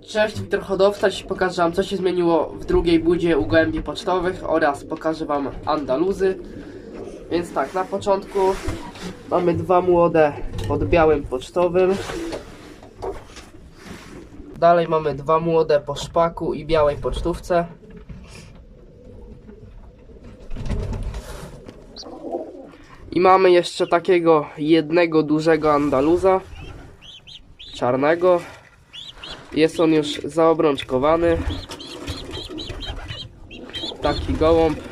Cześć, Wiktor Hodowca. Dziś pokażę wam, co się zmieniło w drugiej budzie u gołębi pocztowych oraz pokażę wam Andaluzy. Więc tak, na początku mamy dwa młode pod białym pocztowym. Dalej mamy dwa młode po szpaku i białej pocztówce. I mamy jeszcze takiego jednego dużego Andaluza czarnego. Jest on już zaobrączkowany. Taki gołąb.